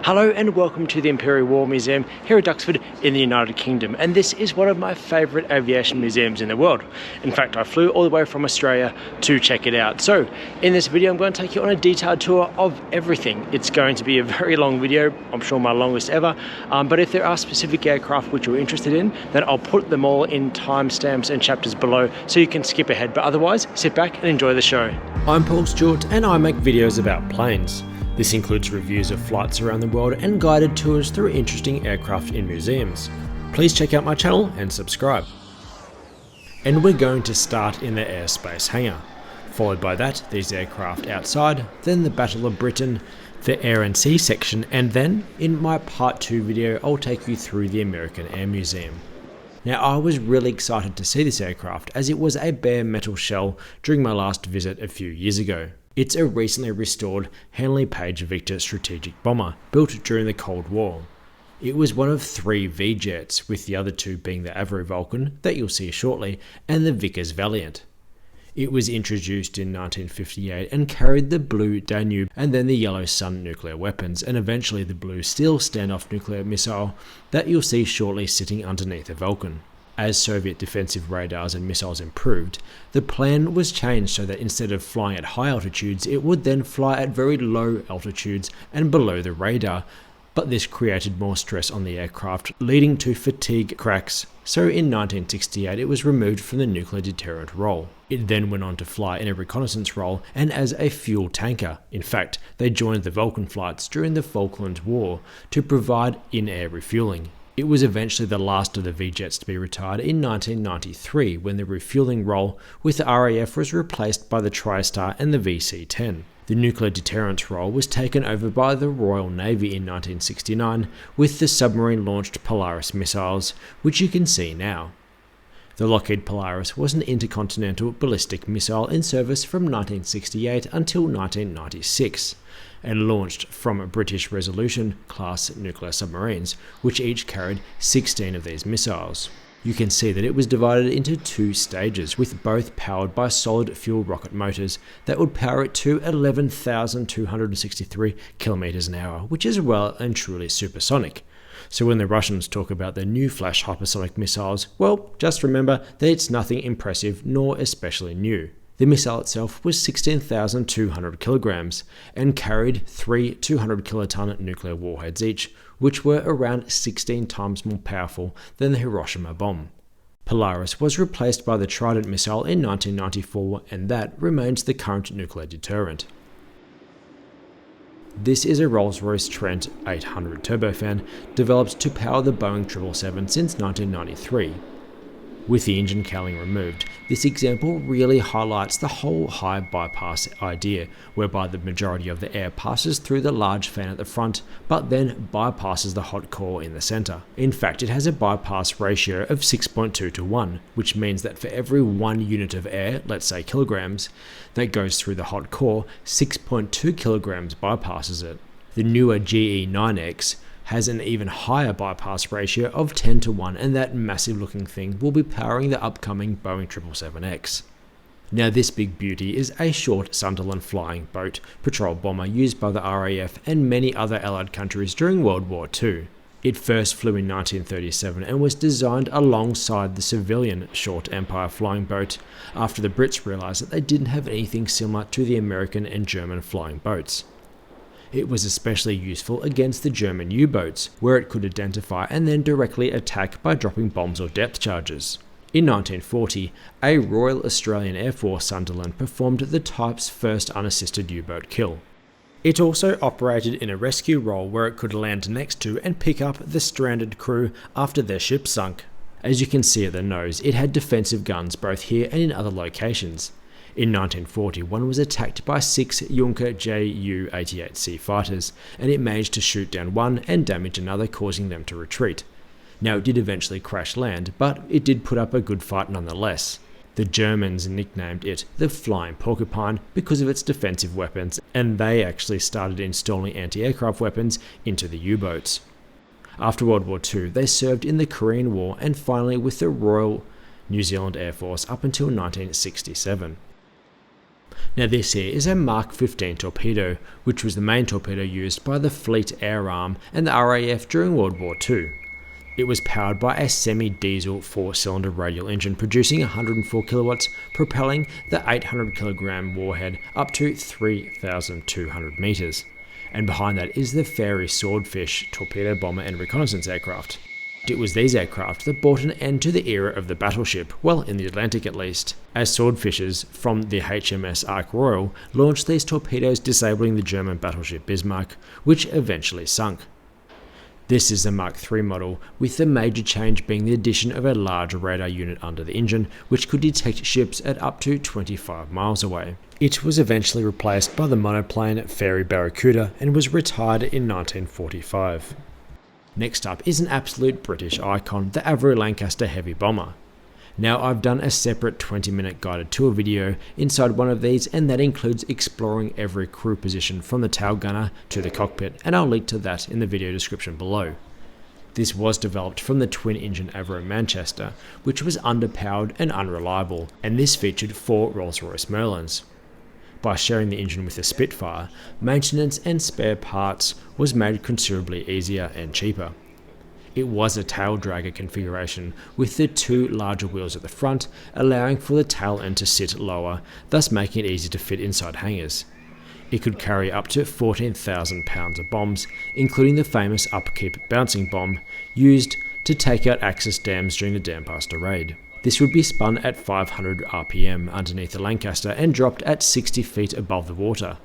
Hello and welcome to the Imperial War Museum here at Duxford in the United Kingdom, and this is one of my favourite aviation museums in the world. In fact, I flew all the way from Australia to check it out. So in this video I'm going to take you on a detailed tour of everything. It's going to be a very long video, I'm sure my longest ever, but if there are specific aircraft which you're interested in, then I'll put them all in timestamps and chapters below so you can skip ahead, but otherwise sit back and enjoy the show. I'm Paul Stewart and I make videos about planes. This includes reviews of flights around the world and guided tours through interesting aircraft in museums. Please check out my channel and subscribe. And we're going to start in the airspace hangar. Followed by that, these aircraft outside, then the Battle of Britain, the Air and Sea section, and then, in my part 2 video, I'll take you through the American Air Museum. Now, I was really excited to see this aircraft as it was a bare metal shell during my last visit a few years ago. It's a recently restored Handley Page Victor strategic bomber built during the Cold War. It was one of 3 V-jets, with the other 2 being the Avro Vulcan, that you'll see shortly, and the Vickers Valiant. It was introduced in 1958 and carried the blue Danube and then the yellow Sun nuclear weapons, and eventually the blue Steele standoff nuclear missile that you'll see shortly sitting underneath the Vulcan. As Soviet defensive radars and missiles improved, the plan was changed so that instead of flying at high altitudes, it would then fly at very low altitudes and below the radar, but this created more stress on the aircraft, leading to fatigue cracks, so in 1968 it was removed from the nuclear deterrent role. It then went on to fly in a reconnaissance role and as a fuel tanker. In fact, they joined the Vulcan flights during the Falklands War to provide in-air refueling. It was eventually the last of the V-jets to be retired in 1993 when the refueling role with the RAF was replaced by the TriStar and the VC-10. The nuclear deterrence role was taken over by the Royal Navy in 1969 with the submarine-launched Polaris missiles, which you can see now. The Lockheed Polaris was an intercontinental ballistic missile in service from 1968 until 1996. And launched from British Resolution class nuclear submarines, which each carried 16 of these missiles. You can see that it was divided into 2 stages, with both powered by solid fuel rocket motors that would power it to 11,263 kilometers an hour, which is well and truly supersonic. So when the Russians talk about their new flash hypersonic missiles, well, just remember that it's nothing impressive nor especially new. The missile itself was 16,200 kilograms and carried 3 200-kiloton nuclear warheads each, which were around 16 times more powerful than the Hiroshima bomb. Polaris was replaced by the Trident missile in 1994, and that remains the current nuclear deterrent. This is a Royce Trent 800 turbofan developed to power the Boeing 777 since 1993. With the engine cowling removed, this example really highlights the whole high bypass idea, whereby the majority of the air passes through the large fan at the front, but then bypasses the hot core in the center. In fact, it has a bypass ratio of 6.2 to 1, which means that for every 1 unit of air, let's say kilograms, that goes through the hot core, 6.2 kilograms bypasses it. The newer GE9X has an even higher bypass ratio of 10 to 1, and that massive looking thing will be powering the upcoming Boeing 777X. Now this big beauty is a short Sunderland flying boat patrol bomber used by the RAF and many other allied countries during World War II. It first flew in 1937 and was designed alongside the civilian short Empire flying boat after the Brits realised that they didn't have anything similar to the American and German flying boats. It was especially useful against the German U-boats, where it could identify and then directly attack by dropping bombs or depth charges. In 1940, a Royal Australian Air Force Sunderland performed the type's first unassisted U-boat kill. It also operated in a rescue role where it could land next to and pick up the stranded crew after their ship sunk. As you can see at the nose, it had defensive guns both here and in other locations. In 1940, one was attacked by 6 Junker Ju-88C fighters, and it managed to shoot down one and damage another, causing them to retreat. Now, it did eventually crash land, but it did put up a good fight nonetheless. The Germans nicknamed it the Flying Porcupine because of its defensive weapons, and they actually started installing anti-aircraft weapons into the U-boats. After World War II, they served in the Korean War and finally with the Royal New Zealand Air Force up until 1967. Now this here is a Mark 15 torpedo, which was the main torpedo used by the Fleet Air Arm and the RAF during World War II. It was powered by a semi-diesel 4-cylinder radial engine producing 104 kilowatts, propelling the 800 kilogram warhead up to 3,200 meters. And behind that is the Fairy Swordfish torpedo bomber and reconnaissance aircraft. It was these aircraft that brought an end to the era of the battleship, well, in the Atlantic at least, as Swordfishes from the HMS Ark Royal launched these torpedoes, disabling the German battleship Bismarck, which eventually sunk. This is the Mark III model, with the major change being the addition of a large radar unit under the engine, which could detect ships at up to 25 miles away. It was eventually replaced by the monoplane Fairy Barracuda and was retired in 1945. Next up is an absolute British icon, the Avro Lancaster heavy bomber. Now I've done a separate 20-minute guided tour video inside one of these, and that includes exploring every crew position from the tail gunner to the cockpit, and I'll link to that in the video description below. This was developed from the twin-engine Avro Manchester, which was underpowered and unreliable, and this featured 4 Rolls-Royce Merlins. By sharing the engine with the Spitfire, maintenance and spare parts was made considerably easier and cheaper. It was a tail dragger configuration with the 2 larger wheels at the front, allowing for the tail end to sit lower, thus making it easy to fit inside hangars. It could carry up to 14,000 pounds of bombs, including the famous upkeep bouncing bomb used to take out Axis dams during the Dambuster raid. This would be spun at 500 RPM underneath the Lancaster and dropped at 60 feet above the water.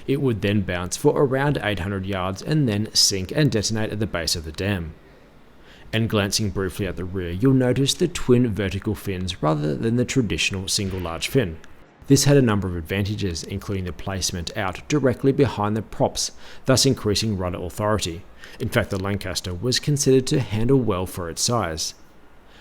It would then bounce for around 800 yards and then sink and detonate at the base of the dam. And glancing briefly at the rear, you'll notice the twin vertical fins rather than the traditional single large fin. This had a number of advantages, including the placement out directly behind the props, thus increasing rudder authority. In fact, the Lancaster was considered to handle well for its size.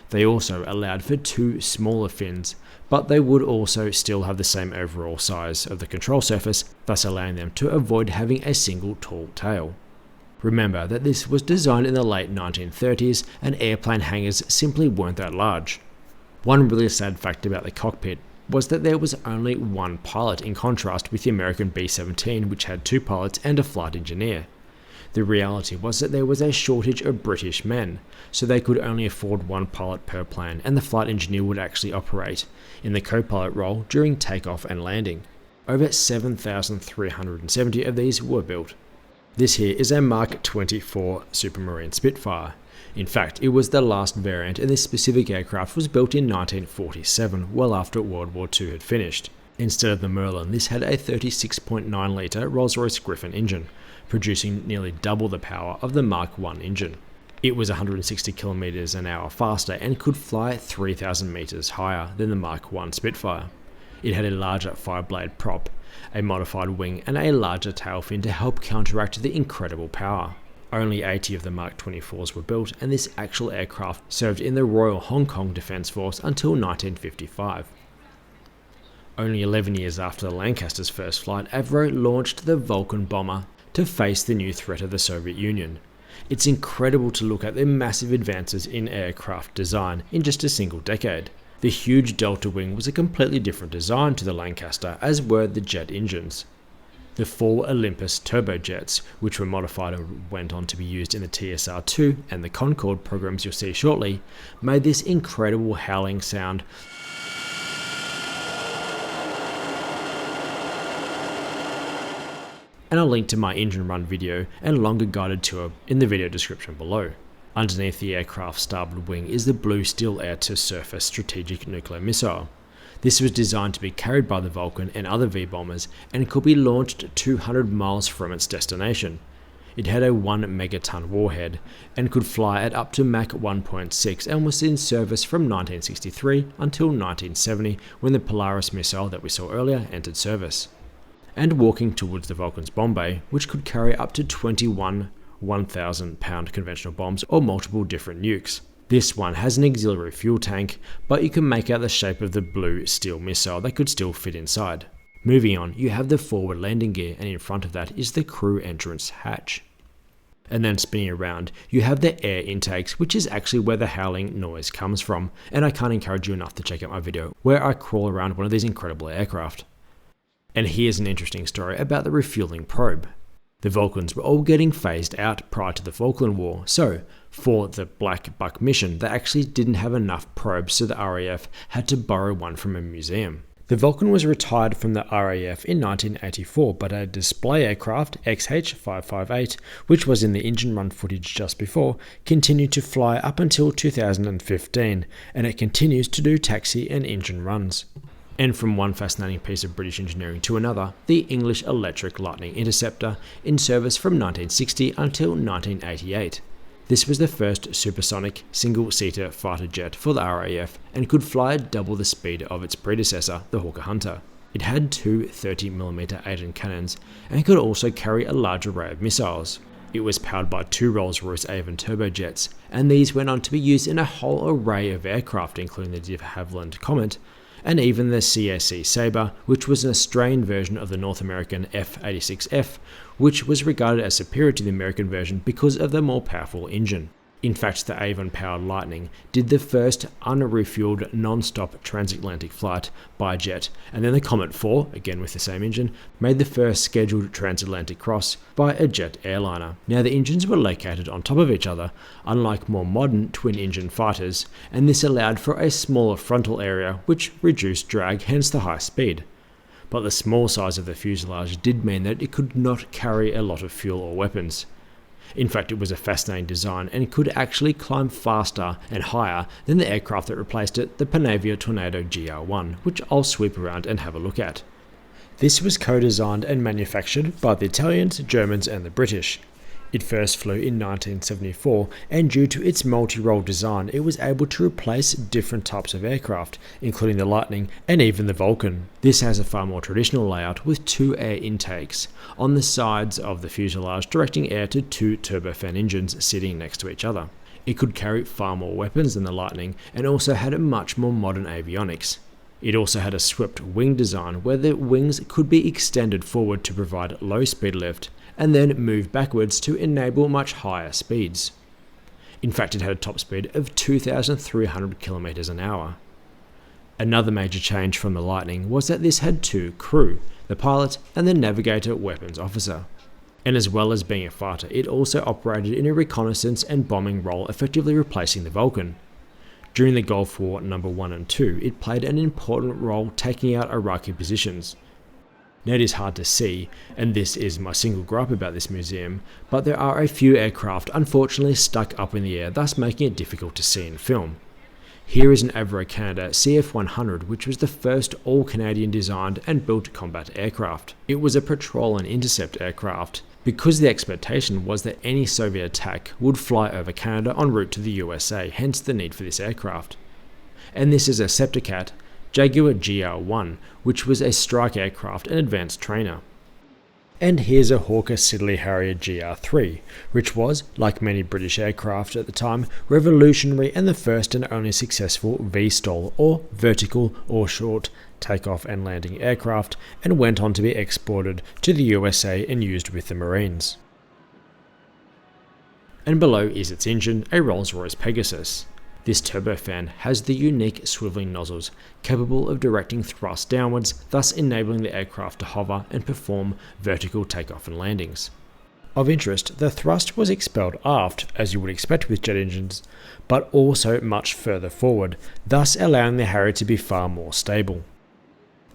They also allowed for 2 smaller fins, but they would also still have the same overall size of the control surface, thus allowing them to avoid having a single tall tail. Remember that this was designed in the late 1930s and airplane hangars simply weren't that large. One really sad fact about the cockpit was that there was only 1 pilot, in contrast with the American B-17, which had 2 pilots and a flight engineer. The reality was that there was a shortage of British men, so they could only afford 1 pilot per plane, and the flight engineer would actually operate in the co-pilot role during takeoff and landing. Over 7,370 of these were built. This here is a Mark 24 Supermarine Spitfire. In fact, it was the last variant, and this specific aircraft was built in 1947, well after World War II had finished. Instead of the Merlin, this had a 36.9 litre Rolls-Royce Griffon engine, producing nearly double the power of the Mark I engine. It was 160 km an hour faster and could fly 3,000 meters higher than the Mark I Spitfire. It had a larger 5-blade prop, a modified wing, and a larger tail fin to help counteract the incredible power. Only 80 of the Mark 24s were built, and this actual aircraft served in the Royal Hong Kong Defence Force until 1955. Only 11 years after the Lancaster's first flight, Avro launched the Vulcan bomber to face the new threat of the Soviet Union. It's incredible to look at the massive advances in aircraft design in just a single decade. The huge delta wing was a completely different design to the Lancaster, as were the jet engines. The 4 Olympus turbojets, which were modified and went on to be used in the TSR-2 and the Concorde programs you'll see shortly, made this incredible howling sound and I'll link to my engine run video and longer guided tour in the video description below. Underneath the aircraft's starboard wing is the blue Steele air-to-surface strategic nuclear missile. This was designed to be carried by the Vulcan and other V-bombers and could be launched 200 miles from its destination. It had a 1 megaton warhead and could fly at up to Mach 1.6 and was in service from 1963 until 1970, when the Polaris missile that we saw earlier entered service. And walking towards the Vulcan's bomb bay, which could carry up to 21 1,000-pound conventional bombs or multiple different nukes. This one has an auxiliary fuel tank, but you can make out the shape of the blue Steele missile that could still fit inside. Moving on, you have the forward landing gear, and in front of that is the crew entrance hatch. And then spinning around, you have the air intakes, which is actually where the howling noise comes from, and I can't encourage you enough to check out my video where I crawl around one of these incredible aircraft. And here's an interesting story about the refueling probe. The Vulcans were all getting phased out prior to the Falkland War, so for the Black Buck mission, they actually didn't have enough probes, so the RAF had to borrow one from a museum. The Vulcan was retired from the RAF in 1984, but a display aircraft, XH-558, which was in the engine run footage just before, continued to fly up until 2015, and it continues to do taxi and engine runs. And from one fascinating piece of British engineering to another, the English Electric Lightning Interceptor, in service from 1960 until 1988. This was the first supersonic single-seater fighter jet for the RAF and could fly at double the speed of its predecessor, the Hawker Hunter. It had two 30mm Aden cannons and could also carry a large array of missiles. It was powered by two Rolls-Royce Avon turbojets, and these went on to be used in a whole array of aircraft, including the Havilland Comet, and even the CAC Sabre, which was an Australian version of the North American F-86F, which was regarded as superior to the American version because of the more powerful engine. In fact, the Avon-powered Lightning did the first unrefueled non-stop transatlantic flight by jet, and then the Comet 4, again with the same engine, made the first scheduled transatlantic cross by a jet airliner. Now the engines were located on top of each other, unlike more modern twin-engine fighters, and this allowed for a smaller frontal area which reduced drag, hence the high speed. But the small size of the fuselage did mean that it could not carry a lot of fuel or weapons. In fact, it was a fascinating design and could actually climb faster and higher than the aircraft that replaced it, the Panavia Tornado GR1, which I'll sweep around and have a look at. This was co-designed and manufactured by the Italians, Germans and the British. It first flew in 1974, and due to its multi-role design, it was able to replace different types of aircraft, including the Lightning and even the Vulcan. This has a far more traditional layout with two air intakes on the sides of the fuselage, directing air to two turbofan engines sitting next to each other. It could carry far more weapons than the Lightning and also had a much more modern avionics. It also had a swept wing design where the wings could be extended forward to provide low speed lift and then move backwards to enable much higher speeds. In fact, it had a top speed of 2,300 km an hour. Another major change from the Lightning was that this had two crew, the pilot and the navigator weapons officer. And as well as being a fighter, it also operated in a reconnaissance and bombing role, effectively replacing the Vulcan. During the Gulf War No. 1 and 2, it played an important role taking out Iraqi positions. Now it is hard to see, and this is my single gripe about this museum, but there are a few aircraft unfortunately stuck up in the air, thus making it difficult to see in film. Here is an Avro Canada CF100, which was the first all-Canadian designed and built combat aircraft. It was a patrol and intercept aircraft, because the expectation was that any Soviet attack would fly over Canada en route to the USA, hence the need for this aircraft. And this is a Sepecat Jaguar Gr1, which was a strike aircraft and advanced trainer. And here's a Hawker Siddeley Harrier GR3, which was, like many British aircraft at the time, revolutionary and the first and only successful VSTOL, or vertical or short takeoff and landing aircraft, and went on to be exported to the USA and used with the Marines. And below is its engine, a Rolls-Royce Pegasus. This turbofan has the unique swiveling nozzles, capable of directing thrust downwards, thus enabling the aircraft to hover and perform vertical takeoff and landings. Of interest, the thrust was expelled aft, as you would expect with jet engines, but also much further forward, thus allowing the Harrier to be far more stable.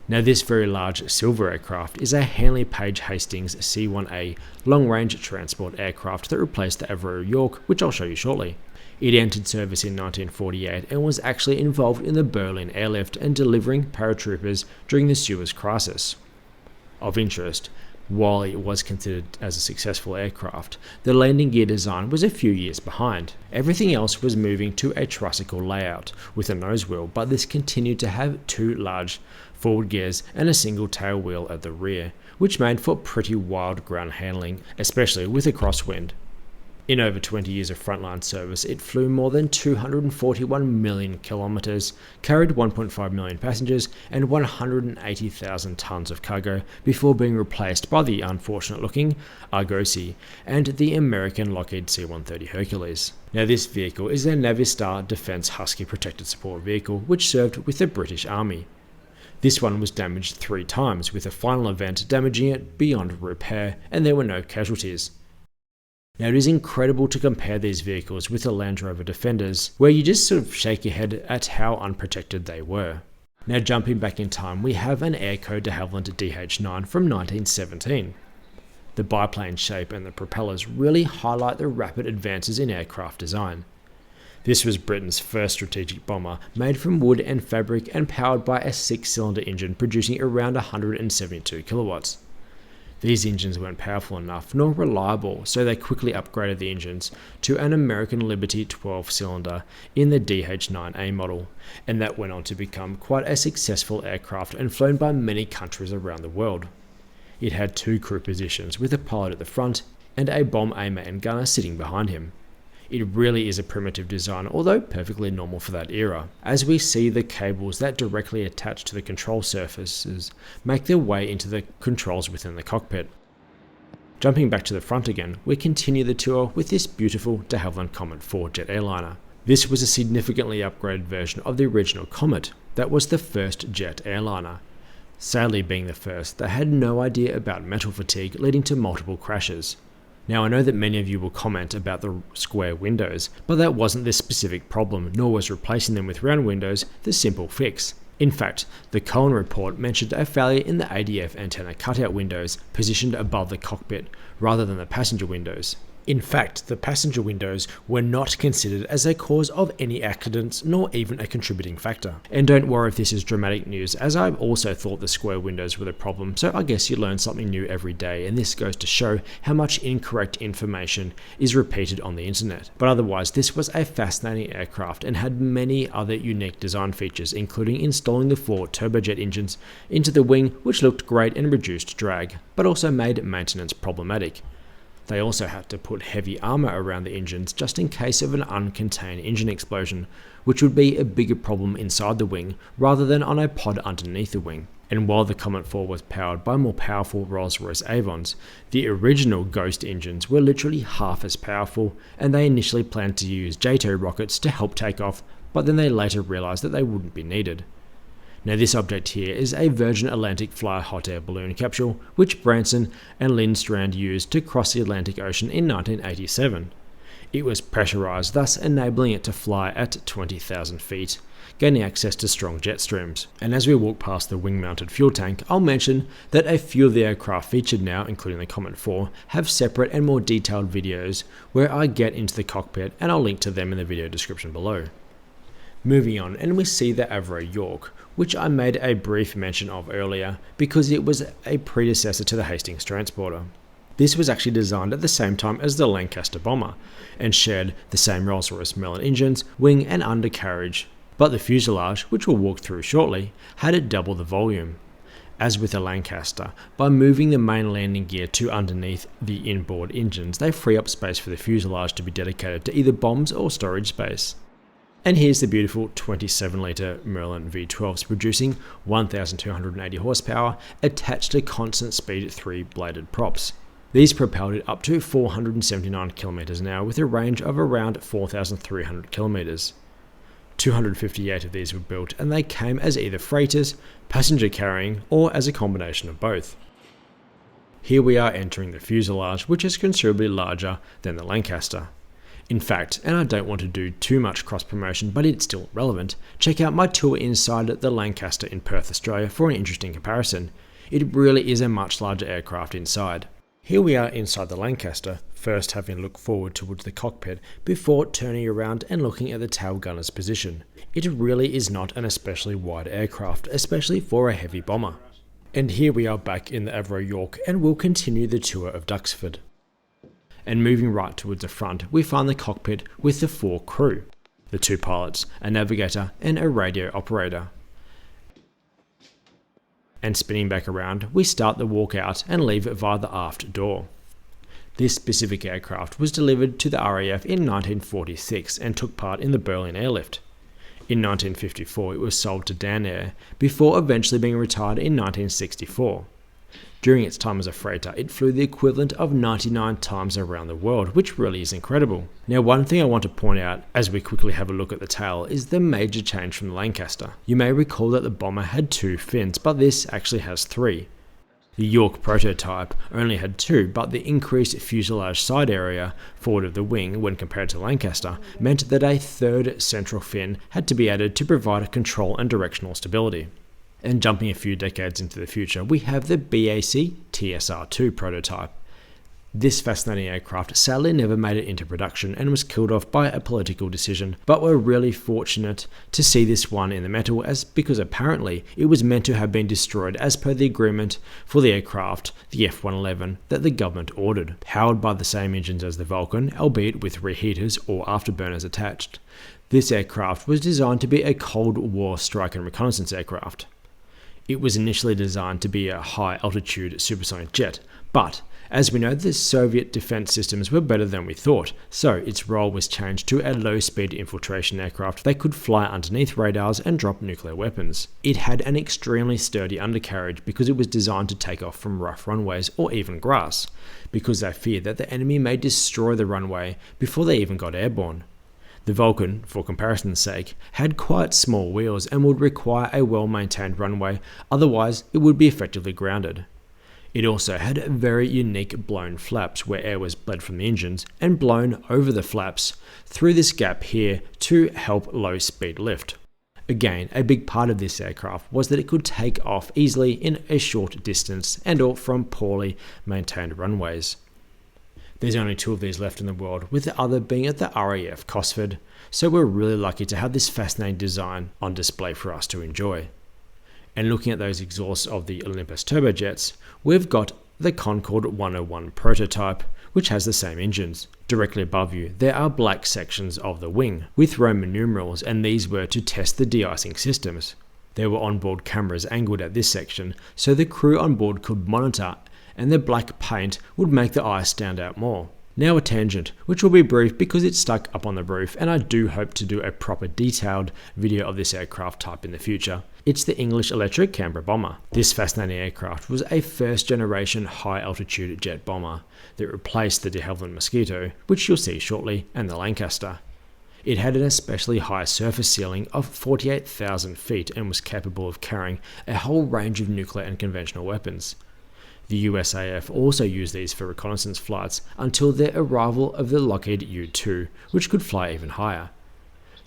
Now this very large silver aircraft is a Handley Page Hastings C1A long-range transport aircraft that replaced the Avro York, which I'll show you shortly. It entered service in 1948 and was actually involved in the Berlin airlift and delivering paratroopers during the Suez Crisis. Of interest, while it was considered as a successful aircraft, the landing gear design was a few years behind. Everything else was moving to a tricycle layout with a nose wheel, but this continued to have two large forward gears and a single tail wheel at the rear, which made for pretty wild ground handling, especially with a crosswind. In over 20 years of frontline service, it flew more than 241 million kilometers, carried 1.5 million passengers, and 180,000 tons of cargo before being replaced by the unfortunate-looking Argosy and the American Lockheed C-130 Hercules. Now this vehicle is a Navistar Defense Husky Protected Support Vehicle which served with the British Army. This one was damaged 3 times, with a final event damaging it beyond repair, and there were no casualties. Now it is incredible to compare these vehicles with the Land Rover Defenders, where you just sort of shake your head at how unprotected they were. Now jumping back in time, we have an Airco de Havilland DH9 from 1917. The biplane shape and the propellers really highlight the rapid advances in aircraft design. This was Britain's first strategic bomber, made from wood and fabric and powered by a 6-cylinder engine producing around 172 kilowatts. These engines weren't powerful enough nor reliable, so they quickly upgraded the engines to an American Liberty 12-cylinder in the DH9A model, and that went on to become quite a successful aircraft and flown by many countries around the world. It had 2 crew positions with a pilot at the front and a bomb aimer and gunner sitting behind him. It really is a primitive design, although perfectly normal for that era, as we see the cables that directly attach to the control surfaces make their way into the controls within the cockpit. Jumping back to the front again, we continue the tour with this beautiful de Havilland Comet 4 jet airliner. This was a significantly upgraded version of the original Comet that was the first jet airliner. Sadly being the first, they had no idea about metal fatigue, leading to multiple crashes. Now I know that many of you will comment about the square windows, but that wasn't the specific problem, nor was replacing them with round windows the simple fix. In fact, the Cohen report mentioned a failure in the ADF antenna cutout windows positioned above the cockpit rather than the passenger windows. In fact, the passenger windows were not considered as a cause of any accidents, nor even a contributing factor. And don't worry if this is dramatic news, as I also thought the square windows were the problem, so I guess you learn something new every day, and this goes to show how much incorrect information is repeated on the internet. But otherwise, this was a fascinating aircraft and had many other unique design features, including installing the 4 turbojet engines into the wing, which looked great and reduced drag, but also made maintenance problematic. They also had to put heavy armour around the engines just in case of an uncontained engine explosion, which would be a bigger problem inside the wing rather than on a pod underneath the wing. And while the Comet 4 was powered by more powerful Rolls-Royce Avons, the original Ghost engines were literally half as powerful, and they initially planned to use J-2 rockets to help take off, but then they later realised that they wouldn't be needed. Now this object here is a Virgin Atlantic Flyer hot air balloon capsule, which Branson and Lindstrand used to cross the Atlantic Ocean in 1987. It was pressurized, thus enabling it to fly at 20,000 feet, gaining access to strong jet streams. And as we walk past the wing-mounted fuel tank, I'll mention that a few of the aircraft featured now, including the Comet 4, have separate and more detailed videos where I get into the cockpit, and I'll link to them in the video description below. Moving on, and we see the Avro York, which I made a brief mention of earlier because it was a predecessor to the Hastings transporter. This was actually designed at the same time as the Lancaster bomber and shared the same Rolls-Royce Merlin engines, wing and undercarriage, but the fuselage, which we'll walk through shortly, had it double the volume. As with the Lancaster, by moving the main landing gear to underneath the inboard engines, they free up space for the fuselage to be dedicated to either bombs or storage space. And here's the beautiful 27-litre Merlin V12s producing 1,280 horsepower attached to constant speed 3-bladed props. These propelled it up to 479 km an hour with a range of around 4,300 km. 258 of these were built, and they came as either freighters, passenger carrying, or as a combination of both. Here we are entering the fuselage, which is considerably larger than the Lancaster. In fact, and I don't want to do too much cross-promotion, but it's still relevant, check out my tour inside the Lancaster in Perth, Australia for an interesting comparison. It really is a much larger aircraft inside. Here we are inside the Lancaster, first having a look forward towards the cockpit before turning around and looking at the tail gunner's position. It really is not an especially wide aircraft, especially for a heavy bomber. And here we are back in the Avro York, and we'll continue the tour of Duxford. And moving right towards the front, we find the cockpit with the 4 crew, the 2 pilots, a navigator and a radio operator. And spinning back around, we start the walk out and leave it via the aft door. This specific aircraft was delivered to the RAF in 1946 and took part in the Berlin airlift. In 1954 it was sold to Dan Air, before eventually being retired in 1964. During its time as a freighter, it flew the equivalent of 99 times around the world, which really is incredible. Now, one thing I want to point out as we quickly have a look at the tail is the major change from the Lancaster. You may recall that the bomber had 2 fins, but this actually has 3. The York prototype only had 2, but the increased fuselage side area forward of the wing when compared to Lancaster meant that a 3rd central fin had to be added to provide control and directional stability. And jumping a few decades into the future, we have the BAC TSR2 prototype. This fascinating aircraft sadly never made it into production and was killed off by a political decision, but we're really fortunate to see this one in the metal because apparently it was meant to have been destroyed as per the agreement for the aircraft, the F1-11, that the government ordered, powered by the same engines as the Vulcan, albeit with reheaters or afterburners attached. This aircraft was designed to be a Cold War strike and reconnaissance aircraft. It was initially designed to be a high-altitude supersonic jet, but as we know, the Soviet defense systems were better than we thought, so its role was changed to a low-speed infiltration aircraft that could fly underneath radars and drop nuclear weapons. It had an extremely sturdy undercarriage because it was designed to take off from rough runways or even grass, because they feared that the enemy may destroy the runway before they even got airborne. The Vulcan, for comparison's sake, had quite small wheels and would require a well-maintained runway, otherwise it would be effectively grounded. It also had very unique blown flaps where air was bled from the engines and blown over the flaps through this gap here to help low speed lift. Again, a big part of this aircraft was that it could take off easily in a short distance and or from poorly maintained runways. There's only 2 of these left in the world, with the other being at the RAF Cosford, so we're really lucky to have this fascinating design on display for us to enjoy. And looking at those exhausts of the Olympus turbojets, we've got the Concorde 101 prototype, which has the same engines. Directly above you, there are black sections of the wing, with Roman numerals, and these were to test the de-icing systems. There were onboard cameras angled at this section, so the crew on board could monitor, and the black paint would make the ice stand out more. Now a tangent, which will be brief because it's stuck up on the roof, and I do hope to do a proper detailed video of this aircraft type in the future. It's the English electric Canberra bomber. This fascinating aircraft was a first generation high altitude jet bomber that replaced the de Havilland Mosquito, which you'll see shortly, and the Lancaster. It had an especially high surface ceiling of 48,000 feet and was capable of carrying a whole range of nuclear and conventional weapons. The USAF also used these for reconnaissance flights until their arrival of the Lockheed U-2, which could fly even higher.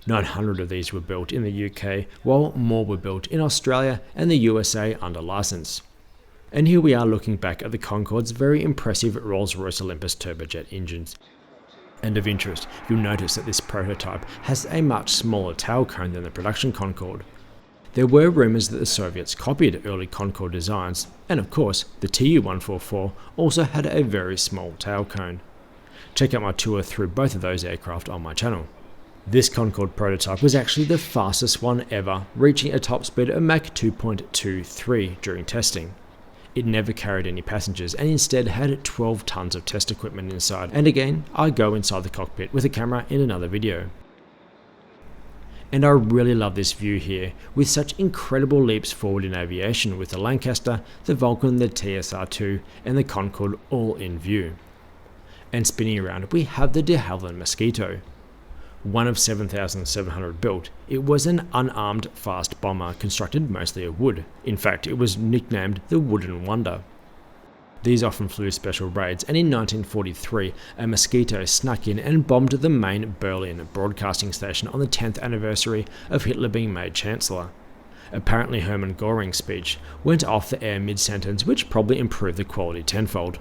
900 of these were built in the UK, while more were built in Australia and the USA under license. And here we are looking back at the Concorde's very impressive Rolls-Royce Olympus turbojet engines. And of interest, you'll notice that this prototype has a much smaller tail cone than the production Concorde. There were rumours that the Soviets copied early Concorde designs, and of course, the Tu-144 also had a very small tail cone. Check out my tour through both of those aircraft on my channel. This Concorde prototype was actually the fastest one ever, reaching a top speed of Mach 2.23 during testing. It never carried any passengers and instead had 12 tons of test equipment inside, and again, I go inside the cockpit with a camera in another video. And I really love this view here, with such incredible leaps forward in aviation with the Lancaster, the Vulcan, the TSR2 and the Concorde all in view. And spinning around we have the de Havilland Mosquito. One of 7,700 built, it was an unarmed fast bomber constructed mostly of wood. In fact, it was nicknamed the Wooden Wonder. These often flew special raids, and in 1943 a Mosquito snuck in and bombed the main Berlin broadcasting station on the 10th anniversary of Hitler being made Chancellor. Apparently Hermann Göring's speech went off the air mid-sentence, which probably improved the quality tenfold.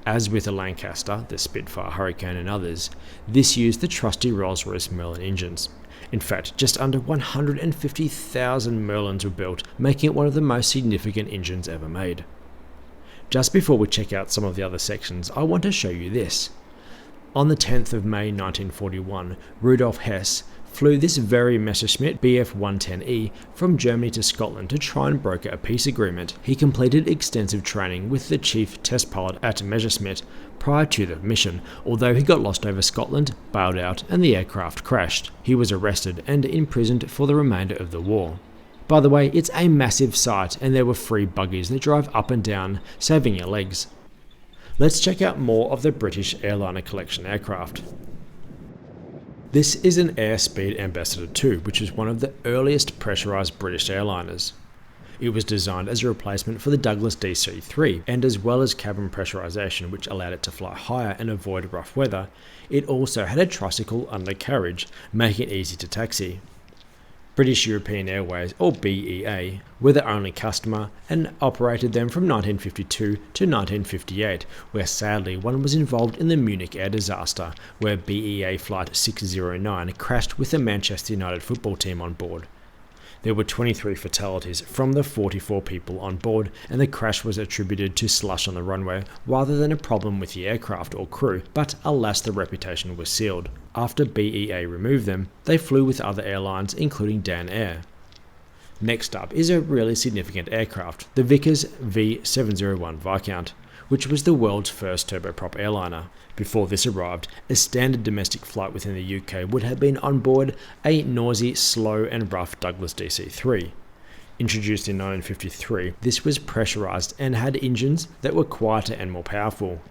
As with the Lancaster, the Spitfire, Hurricane and others, this used the trusty Rolls-Royce Merlin engines. In fact, just under 150,000 Merlins were built, making it one of the most significant engines ever made. Just before we check out some of the other sections, I want to show you this. On the 10th of May 1941, Rudolf Hess flew this very Messerschmitt BF110E from Germany to Scotland to try and broker a peace agreement. He completed extensive training with the chief test pilot at Messerschmitt prior to the mission, although he got lost over Scotland, bailed out and the aircraft crashed. He was arrested and imprisoned for the remainder of the war. By the way, it's a massive site and there were free buggies that drive up and down, saving your legs. Let's check out more of the British airliner collection aircraft. This is an Airspeed Ambassador 2, which is one of the earliest pressurised British airliners. It was designed as a replacement for the Douglas DC-3, and as well as cabin pressurisation which allowed it to fly higher and avoid rough weather, it also had a tricycle undercarriage, making it easy to taxi. British European Airways, or BEA, were the only customer and operated them from 1952 to 1958, where sadly one was involved in the Munich air disaster, where BEA Flight 609 crashed with the Manchester United football team on board. There were 23 fatalities from the 44 people on board, and the crash was attributed to slush on the runway rather than a problem with the aircraft or crew, but alas, the reputation was sealed. After BEA removed them, they flew with other airlines including Dan Air. Next up is a really significant aircraft, the Vickers V701 Viscount, which was the world's first turboprop airliner. Before this arrived, a standard domestic flight within the UK would have been on board a noisy, slow and rough Douglas DC-3. Introduced in 1953, this was pressurised and had engines that were quieter and more powerful.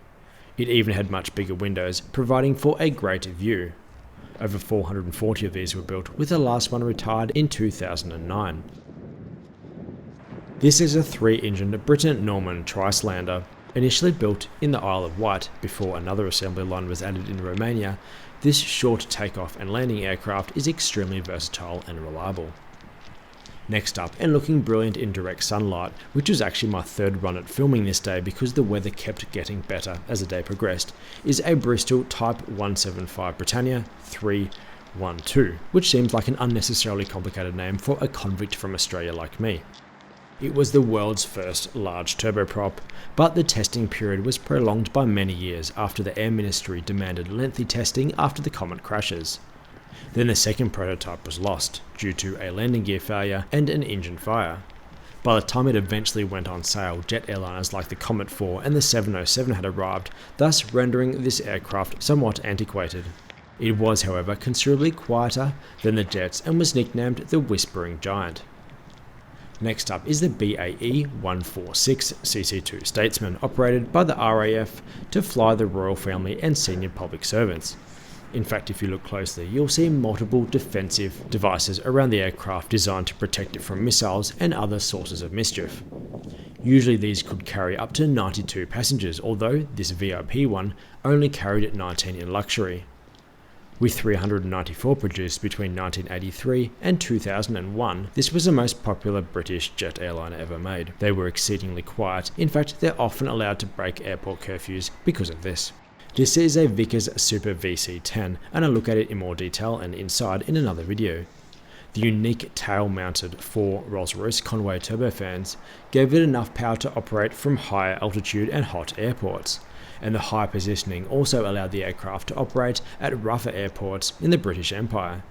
It even had much bigger windows, providing for a greater view. Over 440 of these were built, with the last one retired in 2009. This is a 3-engine Britten-Norman Trislander. Initially built in the Isle of Wight before another assembly line was added in Romania, this short takeoff and landing aircraft is extremely versatile and reliable. Next up, and looking brilliant in direct sunlight, which was actually my third run at filming this day because the weather kept getting better as the day progressed, is a Bristol Type 175 Britannia 312, which seems like an unnecessarily complicated name for a convict from Australia like me. It was the world's first large turboprop, but the testing period was prolonged by many years after the Air Ministry demanded lengthy testing after the Comet crashes. Then the second prototype was lost due to a landing gear failure and an engine fire. By the time it eventually went on sale, jet airliners like the Comet 4 and the 707 had arrived, thus rendering this aircraft somewhat antiquated. It was, however, considerably quieter than the jets and was nicknamed the Whispering Giant. Next up is the BAE 146 CC2 Statesman, operated by the RAF to fly the royal family and senior public servants. In fact, if you look closely, you'll see multiple defensive devices around the aircraft designed to protect it from missiles and other sources of mischief. Usually these could carry up to 92 passengers, although this VIP one only carried 19 in luxury. With 394 produced between 1983 and 2001, this was the most popular British jet airliner ever made. They were exceedingly quiet, in fact they're often allowed to break airport curfews because of this. This is a Vickers Super VC-10, and I'll look at it in more detail and inside in another video. The unique tail-mounted 4 Rolls-Royce Conway turbofans gave it enough power to operate from higher altitude and hot airports, and the high positioning also allowed the aircraft to operate at rougher airports in the British Empire.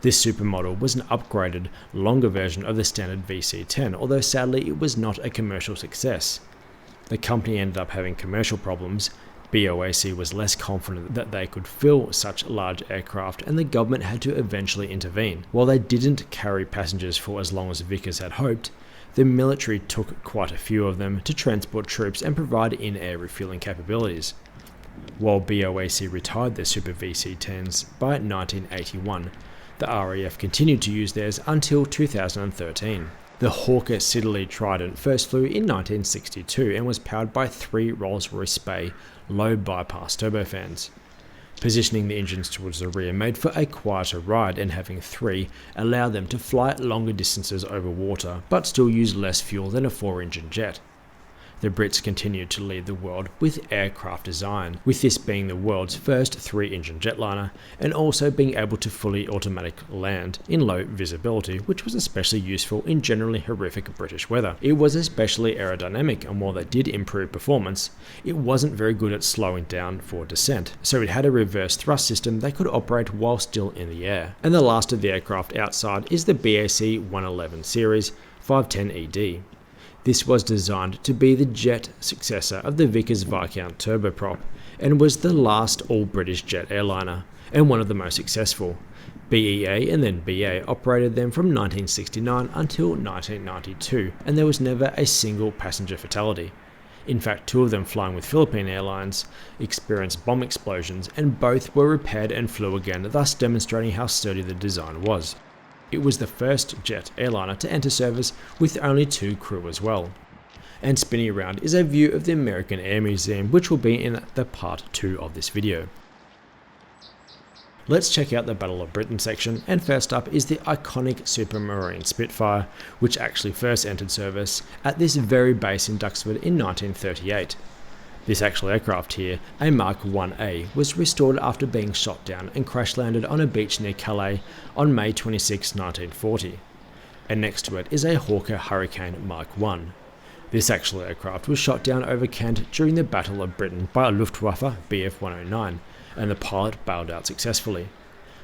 This supermodel was an upgraded, longer version of the standard VC-10, although sadly it was not a commercial success. The company ended up having commercial problems. BOAC was less confident that they could fill such large aircraft, and the government had to eventually intervene. While they didn't carry passengers for as long as Vickers had hoped, the military took quite a few of them to transport troops and provide in-air refueling capabilities. While BOAC retired their Super VC-10s by 1981, the RAF continued to use theirs until 2013. The Hawker Siddeley Trident first flew in 1962 and was powered by 3 Rolls-Royce Spey low bypass turbofans. Positioning the engines towards the rear made for a quieter ride, and having 3 allowed them to fly longer distances over water, but still use less fuel than a 4-engine jet. The Brits continued to lead the world with aircraft design, with this being the world's first 3-engine jetliner, and also being able to fully automatic land in low visibility, which was especially useful in generally horrific British weather. It was especially aerodynamic, and while that did improve performance, it wasn't very good at slowing down for descent, so it had a reverse thrust system that could operate while still in the air. And the last of the aircraft outside is the BAC One-eleven series 510ED. This was designed to be the jet successor of the Vickers Viscount turboprop, and was the last all-British jet airliner, and one of the most successful. BEA and then BA operated them from 1969 until 1992, and there was never a single passenger fatality. In fact, 2 of them flying with Philippine Airlines experienced bomb explosions, and both were repaired and flew again, thus demonstrating how sturdy the design was. It was the first jet airliner to enter service with only 2 crew as well. And spinning around is a view of the American Air Museum, which will be in the part 2 of this video. Let's check out the Battle of Britain section, and first up is the iconic Supermarine Spitfire, which actually first entered service at this very base in Duxford in 1938. This actual aircraft here, a Mark 1A, was restored after being shot down and crash landed on a beach near Calais on May 26, 1940. And next to it is a Hawker Hurricane Mark 1. This actual aircraft was shot down over Kent during the Battle of Britain by a Luftwaffe BF109, and the pilot bailed out successfully.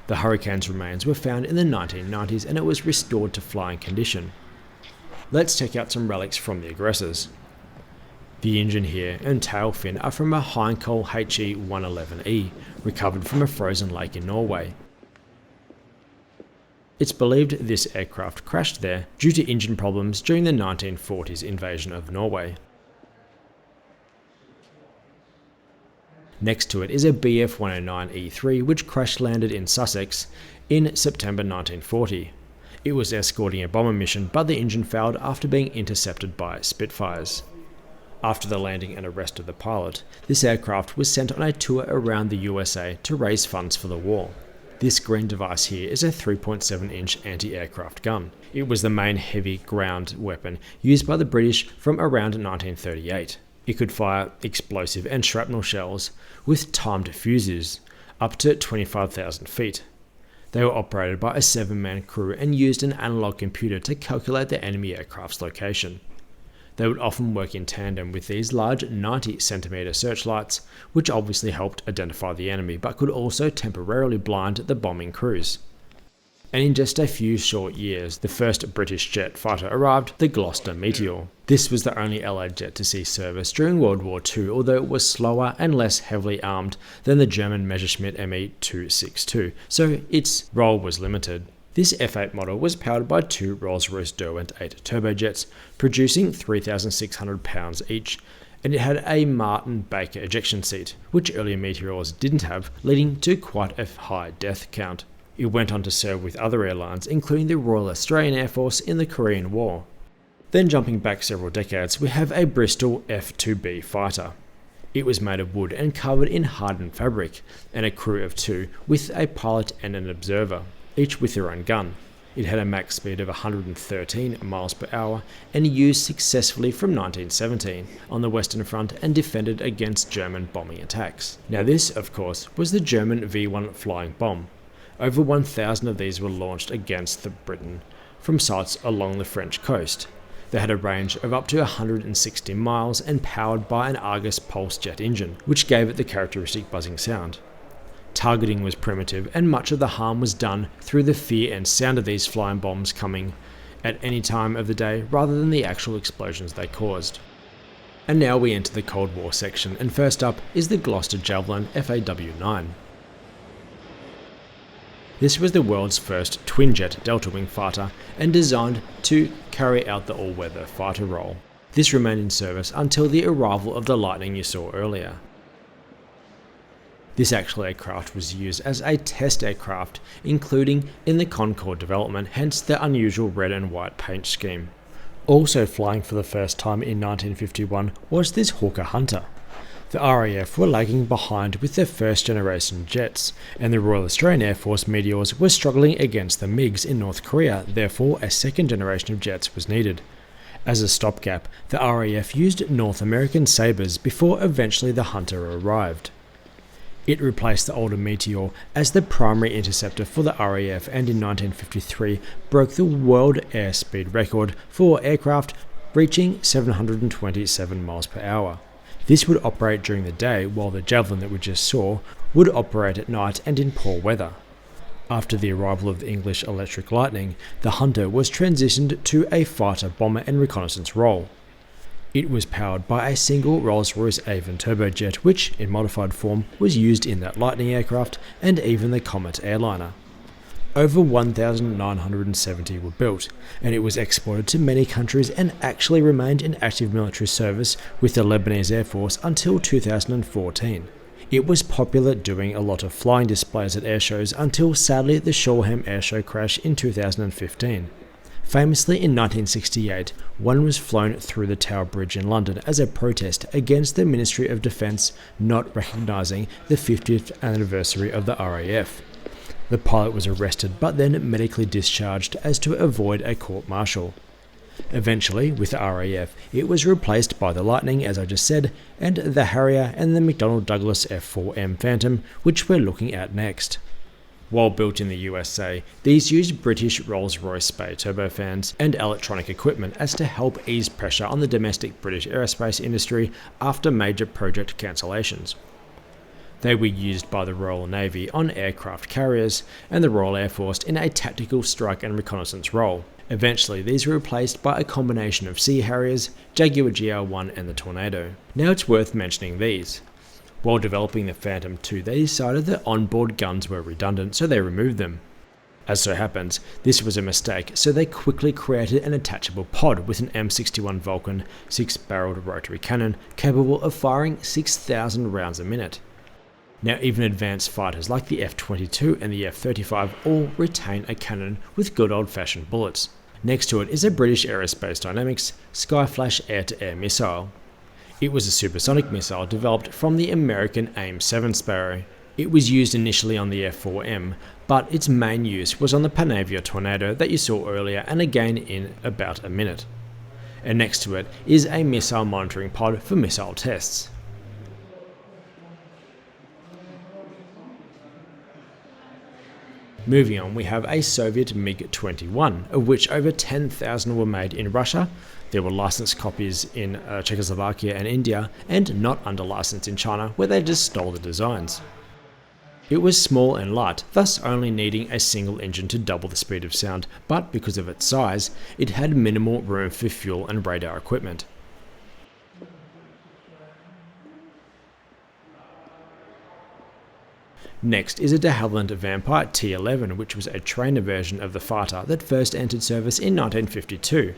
The Hurricane's remains were found in the 1990s and it was restored to flying condition. Let's check out some relics from the aggressors. The engine here and tail fin are from a Heinkel HE 111E, recovered from a frozen lake in Norway. It's believed this aircraft crashed there due to engine problems during the 1940s invasion of Norway. Next to it is a BF109E3 which crash landed in Sussex in September 1940. It was escorting a bomber mission, but the engine failed after being intercepted by Spitfires. After the landing and arrest of the pilot, this aircraft was sent on a tour around the USA to raise funds for the war. This green device here is a 3.7-inch anti-aircraft gun. It was the main heavy ground weapon used by the British from around 1938. It could fire explosive and shrapnel shells with timed fuses up to 25,000 feet. They were operated by a 7-man crew and used an analog computer to calculate the enemy aircraft's location. They would often work in tandem with these large 90cm searchlights, which obviously helped identify the enemy but could also temporarily blind the bombing crews. And in just a few short years, the first British jet fighter arrived, the Gloster Meteor. This was the only Allied jet to see service during World War II, although it was slower and less heavily armed than the German Messerschmitt Me-262, so its role was limited. This F8 model was powered by 2 Rolls-Royce Derwent 8 turbojets, producing 3,600 pounds each, and it had a Martin Baker ejection seat, which earlier Meteors didn't have, leading to quite a high death count. It went on to serve with other airlines, including the Royal Australian Air Force in the Korean War. Then jumping back several decades, we have a Bristol F2B fighter. It was made of wood and covered in hardened fabric, and a crew of 2 with a pilot and an observer, each with their own gun. It had a max speed of 113 miles per hour and used successfully from 1917 on the Western Front and defended against German bombing attacks. Now this, of course, was the German V1 flying bomb. Over 1,000 of these were launched against Britain from sites along the French coast. They had a range of up to 160 miles and powered by an Argus pulse jet engine, which gave it the characteristic buzzing sound. Targeting was primitive, and much of the harm was done through the fear and sound of these flying bombs coming at any time of the day rather than the actual explosions they caused. And now we enter the Cold War section, and first up is the Gloster Javelin FAW-9. This was the world's first twin-jet delta-wing fighter and designed to carry out the all-weather fighter role. This remained in service until the arrival of the Lightning you saw earlier. This actual aircraft was used as a test aircraft, including in the Concorde development, hence the unusual red and white paint scheme. Also flying for the first time in 1951 was this Hawker Hunter. The RAF were lagging behind with their first generation jets, and the Royal Australian Air Force Meteors were struggling against the MiGs in North Korea, therefore a second generation of jets was needed. As a stopgap, the RAF used North American Sabres before eventually the Hunter arrived. It replaced the older Meteor as the primary interceptor for the RAF, and in 1953 broke the world airspeed record for aircraft, reaching 727 miles per hour. This would operate during the day, while the Javelin that we just saw would operate at night and in poor weather. After the arrival of the English Electric Lightning, the Hunter was transitioned to a fighter, bomber and reconnaissance role. It was powered by a single Rolls-Royce Avon turbojet, which, in modified form, was used in that Lightning aircraft and even the Comet airliner. Over 1,970 were built, and it was exported to many countries and actually remained in active military service with the Lebanese Air Force until 2014. It was popular doing a lot of flying displays at airshows until sadly the Shoreham airshow crash in 2015. Famously in 1968, one was flown through the Tower Bridge in London as a protest against the Ministry of Defence not recognising the 50th anniversary of the RAF. The pilot was arrested but then medically discharged as to avoid a court-martial. Eventually, with the RAF, it was replaced by the Lightning, as I just said, and the Harrier and the McDonnell Douglas F4M Phantom, which we're looking at next. While built in the USA, these used British Rolls-Royce Spey turbofans and electronic equipment as to help ease pressure on the domestic British aerospace industry after major project cancellations. They were used by the Royal Navy on aircraft carriers and the Royal Air Force in a tactical strike and reconnaissance role. Eventually, these were replaced by a combination of Sea Harriers, Jaguar Gr1 and the Tornado. Now it's worth mentioning these. While developing the Phantom II, they decided that onboard guns were redundant, so they removed them. As so happens, this was a mistake, so they quickly created an attachable pod with an M61 Vulcan 6-barreled rotary cannon capable of firing 6,000 rounds a minute. Now even advanced fighters like the F-22 and the F-35 all retain a cannon with good old-fashioned bullets. Next to it is a British Aerospace Dynamics Skyflash air-to-air missile. It was a supersonic missile developed from the American AIM-7 Sparrow. It was used initially on the F-4M, but its main use was on the Panavia Tornado that you saw earlier and again in about a minute. And next to it is a missile monitoring pod for missile tests. Moving on, we have a Soviet MiG-21, of which over 10,000 were made in Russia. There were licensed copies in Czechoslovakia and India, and not under license in China, where they just stole the designs. It was small and light, thus only needing a single engine to double the speed of sound, but because of its size, it had minimal room for fuel and radar equipment. Next is a de Havilland Vampire T11, which was a trainer version of the fighter that first entered service in 1952.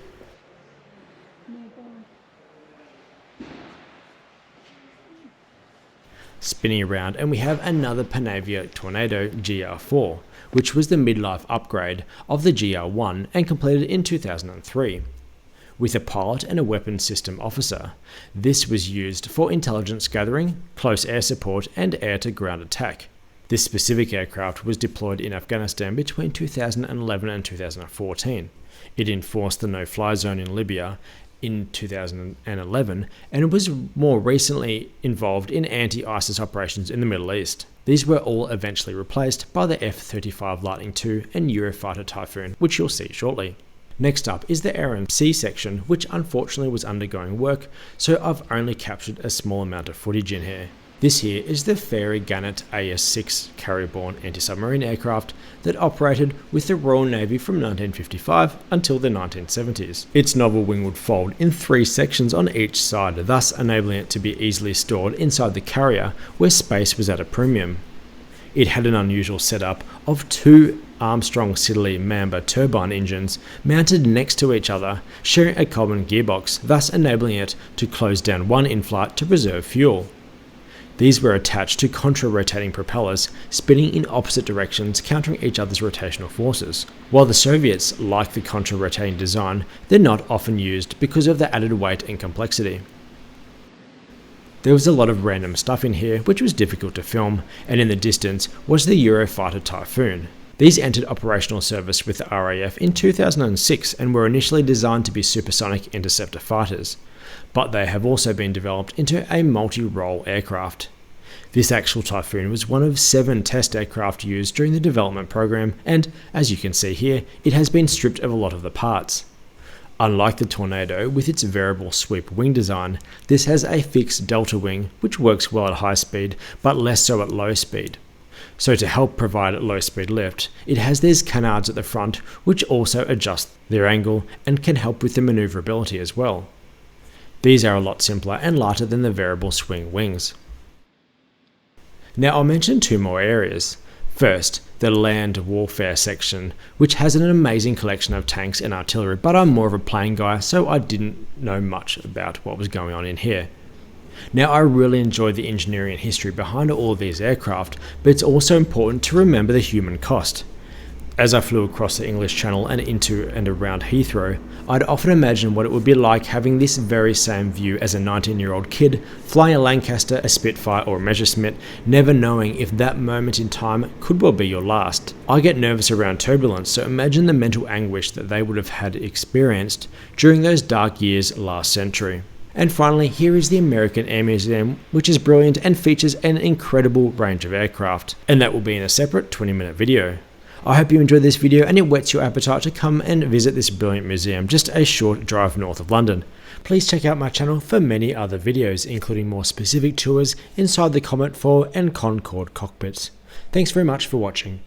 Spinning around, and we have another Panavia Tornado GR4, which was the midlife upgrade of the GR1 and completed in 2003. With a pilot and a weapons system officer, this was used for intelligence gathering, close air support, and air-to-ground attack. This specific aircraft was deployed in Afghanistan between 2011 and 2014. It enforced the no-fly zone in Libya in 2011 and was more recently involved in anti-ISIS operations in the Middle East. These were all eventually replaced by the F-35 Lightning II and Eurofighter Typhoon, which you'll see shortly. Next up is the RMC section, which unfortunately was undergoing work, so I've only captured a small amount of footage in here. This here is the Fairey Gannet AS-6 carrier-borne anti-submarine aircraft that operated with the Royal Navy from 1955 until the 1970s. Its novel wing would fold in 3 sections on each side, thus enabling it to be easily stored inside the carrier where space was at a premium. It had an unusual setup of 2 Armstrong Siddeley Mamba turbine engines mounted next to each other, sharing a common gearbox, thus enabling it to close down one in flight to preserve fuel. These were attached to contra-rotating propellers, spinning in opposite directions, countering each other's rotational forces. While the Soviets like the contra-rotating design, they're not often used because of the added weight and complexity. There was a lot of random stuff in here which was difficult to film, and in the distance was the Eurofighter Typhoon. These entered operational service with the RAF in 2006 and were initially designed to be supersonic interceptor fighters, but they have also been developed into a multi-role aircraft. This actual Typhoon was one of 7 test aircraft used during the development program, and as you can see here, it has been stripped of a lot of the parts. Unlike the Tornado with its variable sweep wing design, this has a fixed delta wing which works well at high speed but less so at low speed. So to help provide low speed lift, it has these canards at the front which also adjust their angle and can help with the maneuverability as well. These are a lot simpler and lighter than the variable swing wings. Now I'll mention 2 more areas. First, the land warfare section, which has an amazing collection of tanks and artillery, but I'm more of a plane guy, so I didn't know much about what was going on in here. Now, I really enjoyed the engineering and history behind all of these aircraft, but it's also important to remember the human cost. As I flew across the English Channel and into and around Heathrow, I'd often imagine what it would be like having this very same view as a 19-year-old kid flying a Lancaster, a Spitfire or a Messerschmitt, never knowing if that moment in time could well be your last. I get nervous around turbulence, so imagine the mental anguish that they would have had experienced during those dark years last century. And finally, here is the American Air Museum, which is brilliant and features an incredible range of aircraft, and that will be in a separate 20-minute video. I hope you enjoyed this video and it whets your appetite to come and visit this brilliant museum just a short drive north of London. Please check out my channel for many other videos, including more specific tours inside the Comet 4 and Concorde cockpits. Thanks very much for watching.